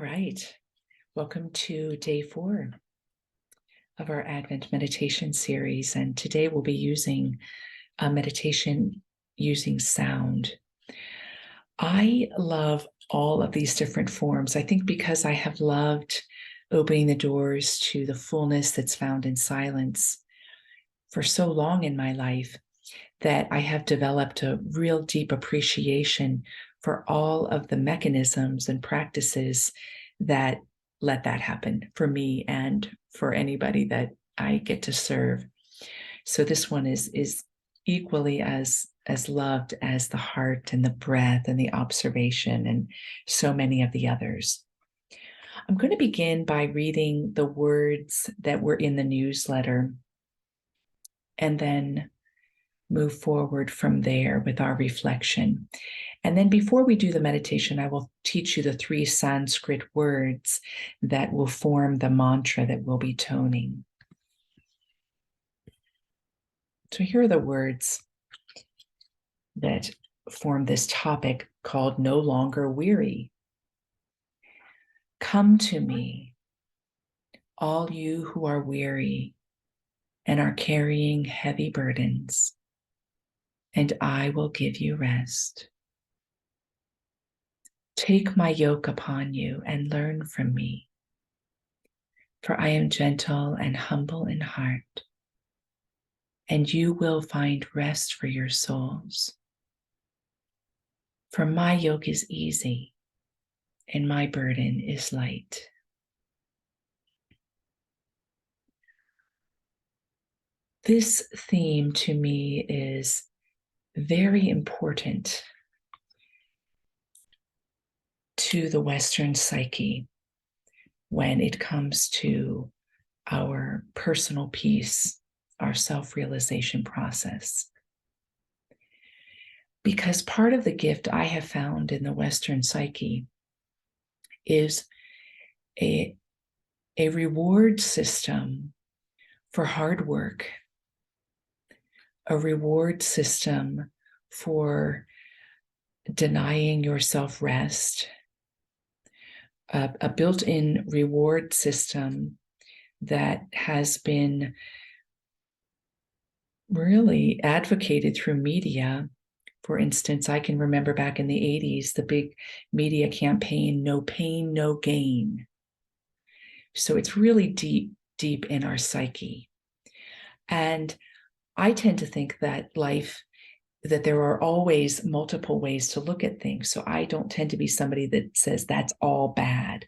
right. Welcome to day 4 of our Advent meditation series. And today we'll be using a meditation using sound. I love all of these different forms. I think because I have loved opening the doors to the fullness that's found in silence for so long in my life, that I have developed a real deep appreciation for all of the mechanisms and practices that let that happen for me and for anybody that I get to serve. So this one is equally as loved as the heart and the breath and the observation and so many of the others. I'm going to begin by reading the words that were in the newsletter and then move forward from there with our reflection. And then before we do the meditation, I will teach you the 3 Sanskrit words that will form the mantra that we'll be toning. So here are the words that form this topic called No Longer Weary. Come to me, all you who are weary and are carrying heavy burdens, and I will give you rest. Take my yoke upon you and learn from me, for I am gentle and humble in heart, and you will find rest for your souls. For my yoke is easy and my burden is light. This theme to me is very important to the Western psyche when it comes to our personal peace, our self-realization process. Because part of the gift I have found in the Western psyche is a reward system for hard work, a reward system for denying yourself rest, a built-in reward system that has been really advocated through media. For instance, I can remember back in the 80s, the big media campaign, no pain, no gain. So it's really deep, deep in our psyche. And I tend to think that that there are always multiple ways to look at things. So I don't tend to be somebody that says that's all bad.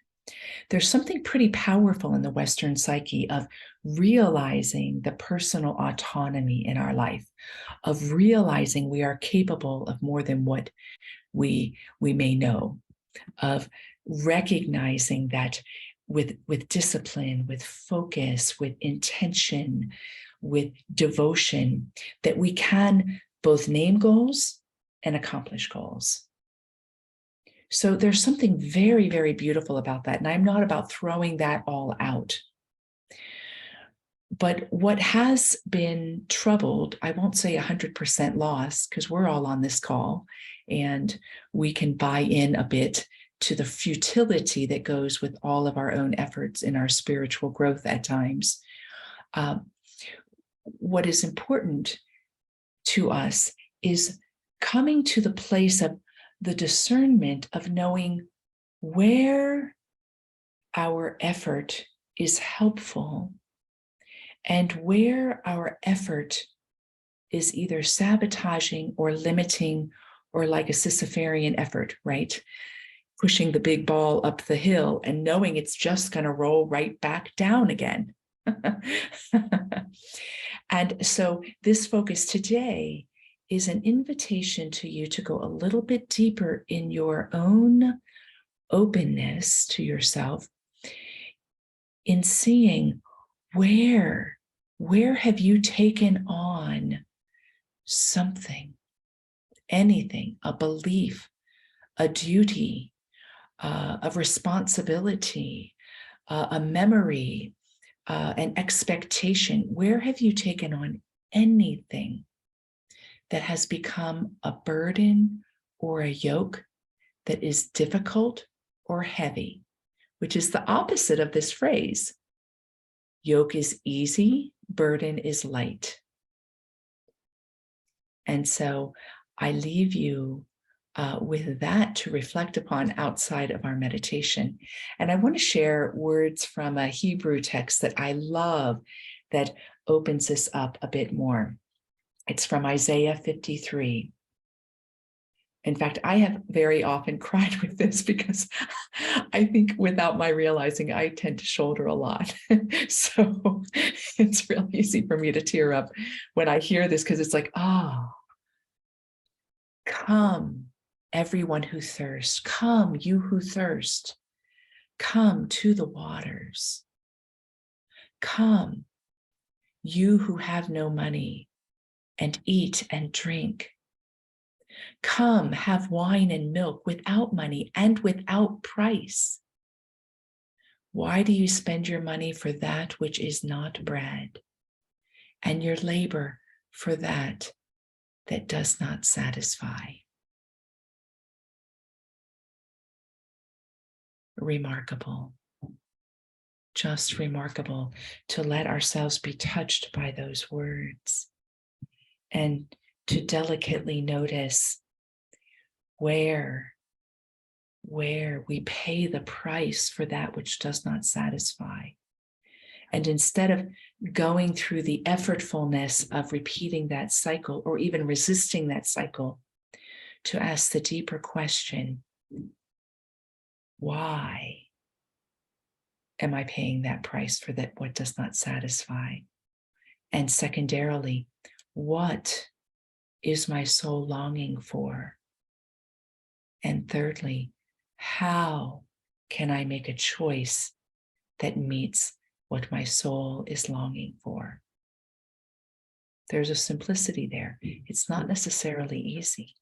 There's something pretty powerful in the Western psyche of realizing the personal autonomy in our life, of realizing we are capable of more than what we may know, of recognizing that with discipline, with focus, with intention, with devotion, that we can both name goals and accomplish goals. So there's something very, very beautiful about that. And I'm not about throwing that all out. But what has been troubled, I won't say 100% lost, because we're all on this call and we can buy in a bit to the futility that goes with all of our own efforts in our spiritual growth at times. What is important to us is coming to the place of the discernment of knowing where our effort is helpful and where our effort is either sabotaging or limiting, or like a Sisyphean effort, right? Pushing the big ball up the hill and knowing it's just going to roll right back down again. And so this focus today is an invitation to you to go a little bit deeper in your own openness to yourself, in seeing where have you taken on something, anything, a belief, a duty, a responsibility, a memory, an expectation. Where have you taken on anything that has become a burden or a yoke that is difficult or heavy, which is the opposite of this phrase. Yoke is easy, burden is light. And so I leave you with that to reflect upon outside of our meditation. And I want to share words from a Hebrew text that I love that opens this up a bit more. It's from Isaiah 53. In fact, I have very often cried with this because I think without my realizing, I tend to shoulder a lot. So it's real easy for me to tear up when I hear this because it's like, oh, come, everyone who thirsts. Come, you who thirst. Come to the waters. Come, you who have no money, and eat and drink. Come, have wine and milk without money and without price. Why do you spend your money for that which is not bread, and your labor for that that does not satisfy? Remarkable, just remarkable to let ourselves be touched by those words and to delicately notice where we pay the price for that which does not satisfy. And instead of going through the effortfulness of repeating that cycle or even resisting that cycle, to ask the deeper question, why am I paying that price for that what does not satisfy? And secondarily, what is my soul longing for? And thirdly, how can I make a choice that meets what my soul is longing for? There's a simplicity there. It's not necessarily easy.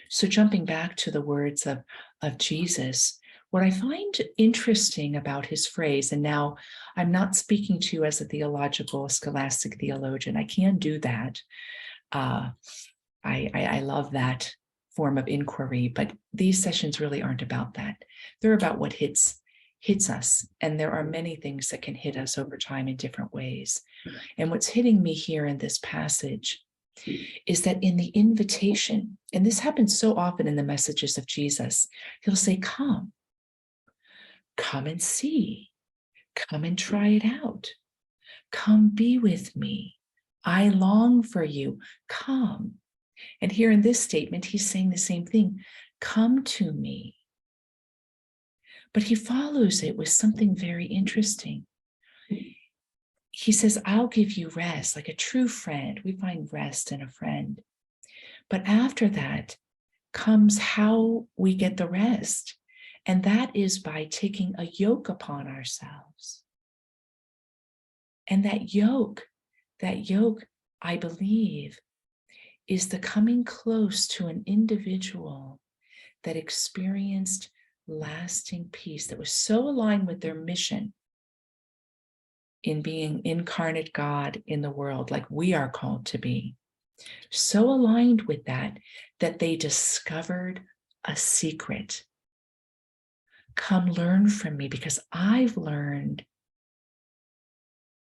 So jumping back to the words of Jesus, what I find interesting about his phrase, and now I'm not speaking to you as a theological, scholastic theologian. I can do that. I love that form of inquiry, but these sessions really aren't about that. They're about what hits us. And there are many things that can hit us over time in different ways. And what's hitting me here in this passage is that in the invitation, and this happens so often in the messages of Jesus, he'll say, come and see, come and try it out. Come be with me. I long for you. Come. And here in this statement, he's saying the same thing. Come to me. But he follows it with something very interesting. He says, I'll give you rest, like a true friend. We find rest in a friend. But after that comes how we get the rest. And that is by taking a yoke upon ourselves. And that yoke, I believe, is the coming close to an individual that experienced lasting peace, that was so aligned with their mission in being incarnate God in the world, like we are called to be, so aligned with that they discovered a secret. Come learn from me, because I've learned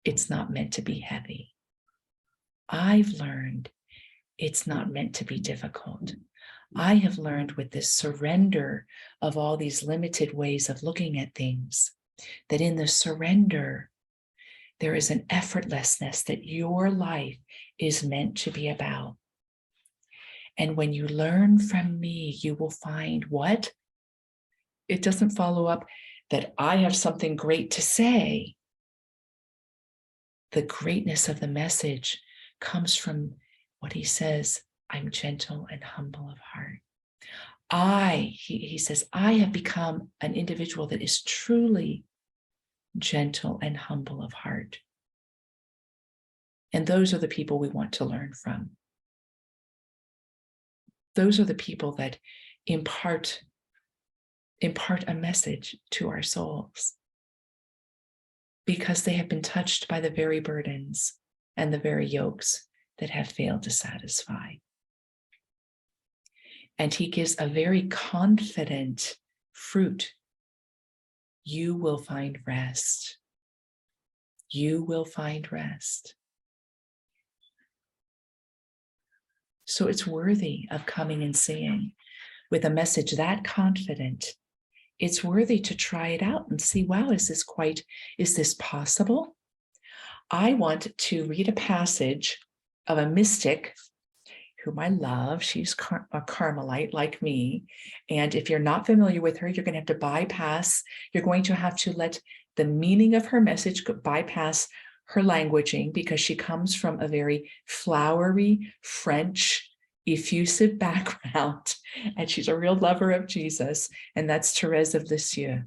it's not meant to be heavy. I've learned it's not meant to be difficult. I have learned with this surrender of all these limited ways of looking at things, that in the surrender, there is an effortlessness that your life is meant to be about. And when you learn from me, you will find what? It doesn't follow up that I have something great to say. The greatness of the message comes from what he says, I'm gentle and humble of heart. He says, I have become an individual that is truly gentle and humble of heart. And those are the people we want to learn from. Those are the people that impart a message to our souls, because they have been touched by the very burdens and the very yokes that have failed to satisfy. And he gives a very confident fruit you will find rest. You will find rest. So it's worthy of coming and seeing with a message that confident. It's worthy to try it out and see, wow, is this possible? I want to read a passage of a mystic whom I love. She's a Carmelite like me. And if you're not familiar with her, you're going to have to bypass, you're going to have to let the meaning of her message bypass her languaging, because she comes from a very flowery French effusive background, and she's a real lover of Jesus, and that's Therese of Lisieux.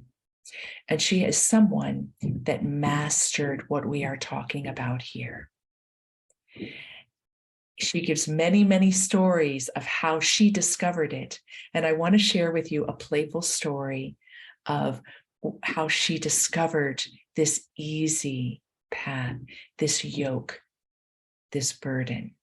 And she is someone that mastered what we are talking about here. She gives many, many stories of how she discovered it. And I want to share with you a playful story of how she discovered this easy path, this yoke, this burden.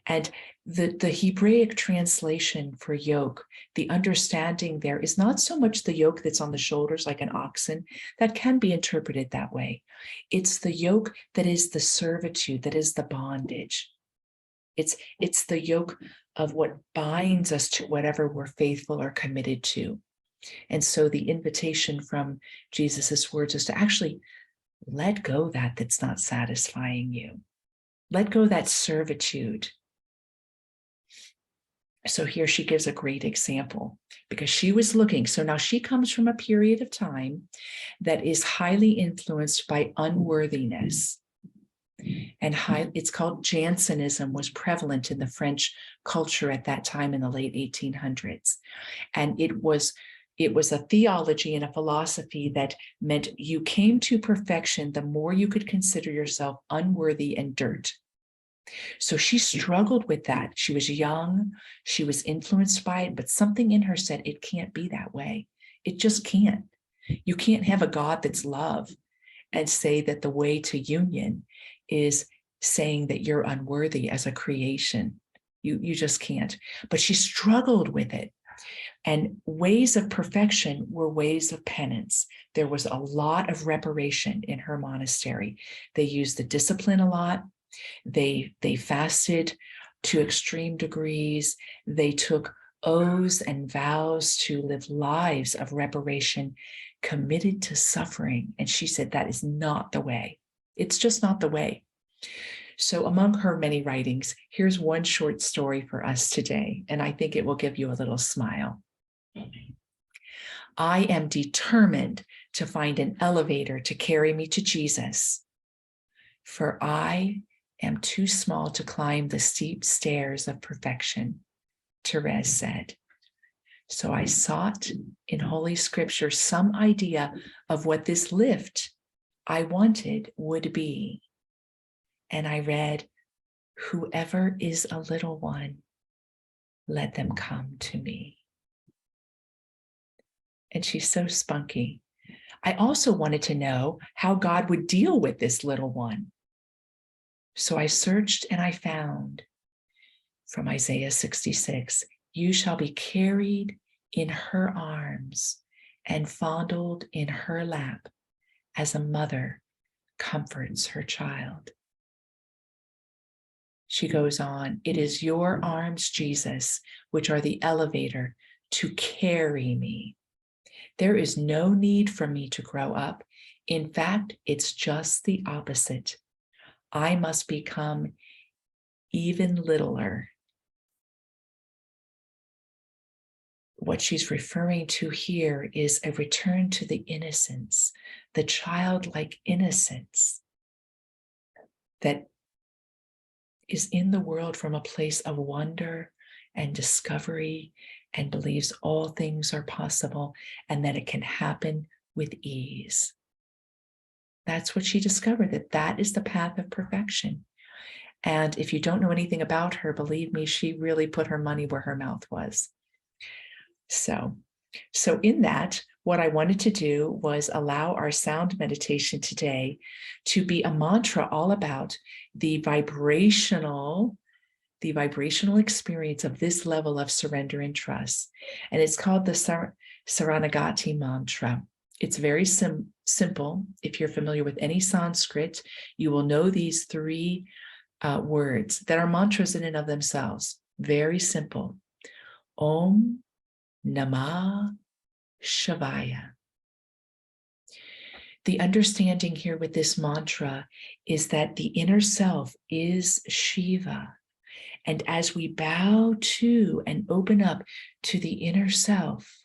And the Hebraic translation for yoke, the understanding there is not so much the yoke that's on the shoulders like an oxen. That can be interpreted that way. It's the yoke that is the servitude, that is the bondage. It's the yoke of what binds us to whatever we're faithful or committed to. And so the invitation from Jesus's words is to actually let go that's not satisfying you. Let go that servitude. So here she gives a great example, because she was looking. So now she comes from a period of time that is highly influenced by unworthiness. And it's called Jansenism, was prevalent in the French culture at that time in the late 1800s. And it was a theology and a philosophy that meant you came to perfection the more you could consider yourself unworthy and dirt. So she struggled with that. She was young, she was influenced by it, but something in her said, it can't be that way. It just can't. You can't have a God that's love and say that the way to union is saying that you're unworthy as a creation. You just can't. But she struggled with it. And ways of perfection were ways of penance. There was a lot of reparation in her monastery. They used the discipline a lot. They fasted to extreme degrees. They took oaths and vows to live lives of reparation, committed to suffering. And she said that is not the way. It's just not the way. So among her many writings, here's one short story for us today, and I think it will give you a little smile. I am determined to find an elevator to carry me to Jesus, for I am too small to climb the steep stairs of perfection, Therese said. So I sought in Holy Scripture some idea of what this lift I wanted would be. And I read, whoever is a little one, let them come to me. And she's so spunky. I also wanted to know how God would deal with this little one. So I searched and I found from Isaiah 66, you shall be carried in her arms and fondled in her lap as a mother comforts her child. She goes on, it is your arms, Jesus, which are the elevator to carry me. There is no need for me to grow up. In fact, it's just the opposite. I must become even littler. What she's referring to here is a return to the innocence, the childlike innocence that is in the world from a place of wonder and discovery and believes all things are possible and that it can happen with ease. That's what she discovered, that is the path of perfection. And if you don't know anything about her, believe me, she really put her money where her mouth was. So in that, what I wanted to do was allow our sound meditation today to be a mantra all about the vibrational experience of this level of surrender and trust. And it's called the Saranagati mantra. It's very simple. If you're familiar with any Sanskrit, you will know these three words that are mantras in and of themselves. Very simple. Om Namah Shivaya. The understanding here with this mantra is that the inner self is Shiva. And as we bow to and open up to the inner self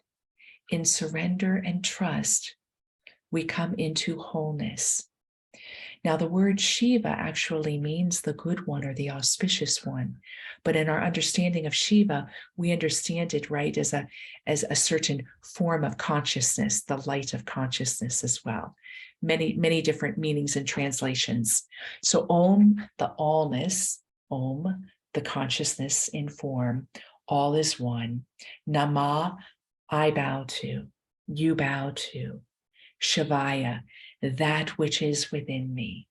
in surrender and trust, we come into wholeness. Now, the word Shiva actually means the good one or the auspicious one. But in our understanding of Shiva, we understand it, right, as a certain form of consciousness, the light of consciousness as well. Many different meanings and translations. So Om, the allness, Om, the consciousness in form, all is one. Nama, I bow to, you bow to. Shivaya, that which is within me.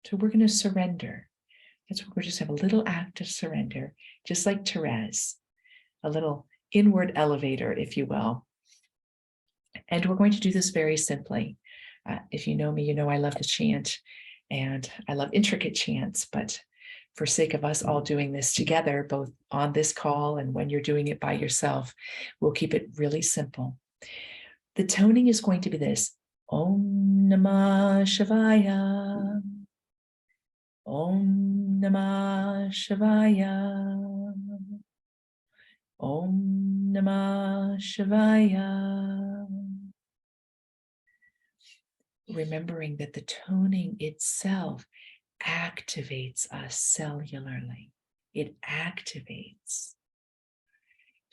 So we're going to surrender. That's what we're just have a little act of surrender, just like Therese, a little inward elevator, if you will. And we're going to do this very simply. If you know me, you know I love to chant, and I love intricate chants, but for sake of us all doing this together, both on this call and when you're doing it by yourself, we'll keep it really simple. The toning is going to be this. Om Namah Shivaya. Om Namah Shivaya. Om Namah Shivaya. Remembering that the toning itself activates us cellularly. It activates.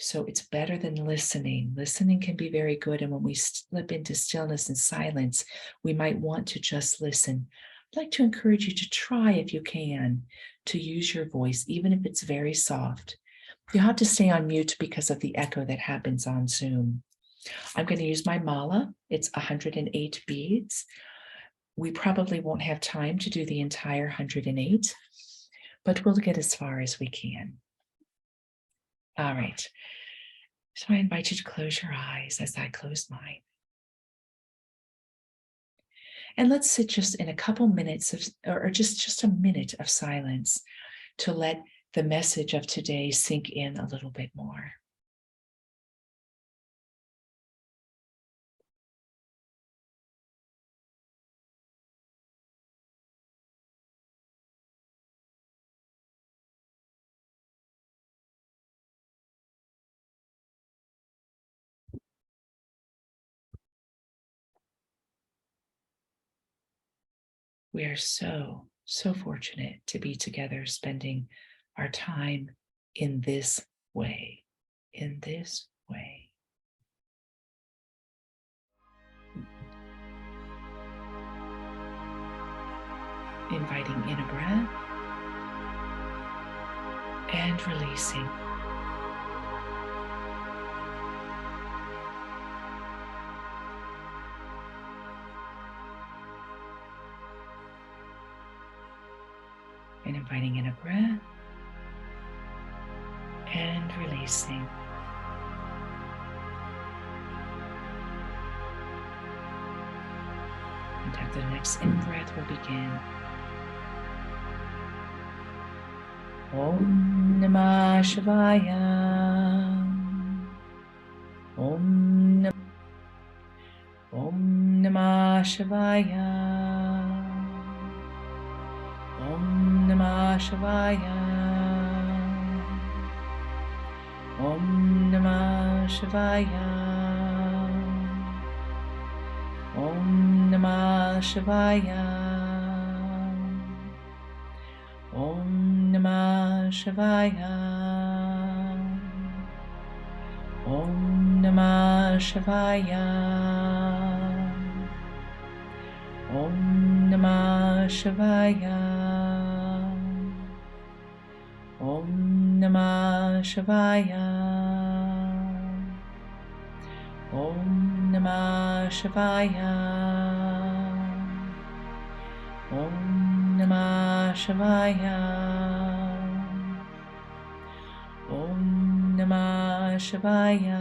So it's better than listening. Listening can be very good. And when we slip into stillness and silence, we might want to just listen. I'd like to encourage you to try, if you can, to use your voice, even if it's very soft. You'll have to stay on mute because of the echo that happens on Zoom. I'm going to use my mala. It's 108 beads. We probably won't have time to do the entire 108, but we'll get as far as we can. All right. So I invite you to close your eyes as I close mine. And let's sit just in a couple minutes of, or just a minute of silence to let the message of today sink in a little bit more. We are so fortunate to be together, spending our time in this way, Inviting in a breath and releasing. And inviting in a breath and releasing. And after the next in-breath, we'll begin. Om Namah Shivaya. Om Namah Shivaya. Om Namah Shivaya. Om Namah Shivaya. Om Namah Shivaya. Om Namah Shivaya. Om Namah Shivaya. Om Namah Shivaya. Om Namah Shivaya. Om Namah Shivaya. Om Namah Shivaya. Om Namah Shivaya.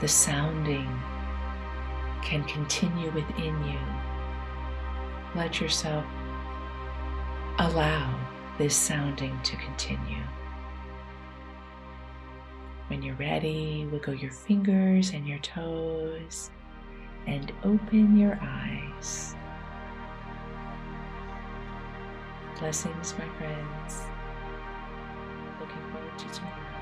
the sounding can continue within you. Let yourself allow this sounding to continue. When you're ready, wiggle your fingers and your toes and open your eyes. Blessings, my friends. Looking forward to tomorrow.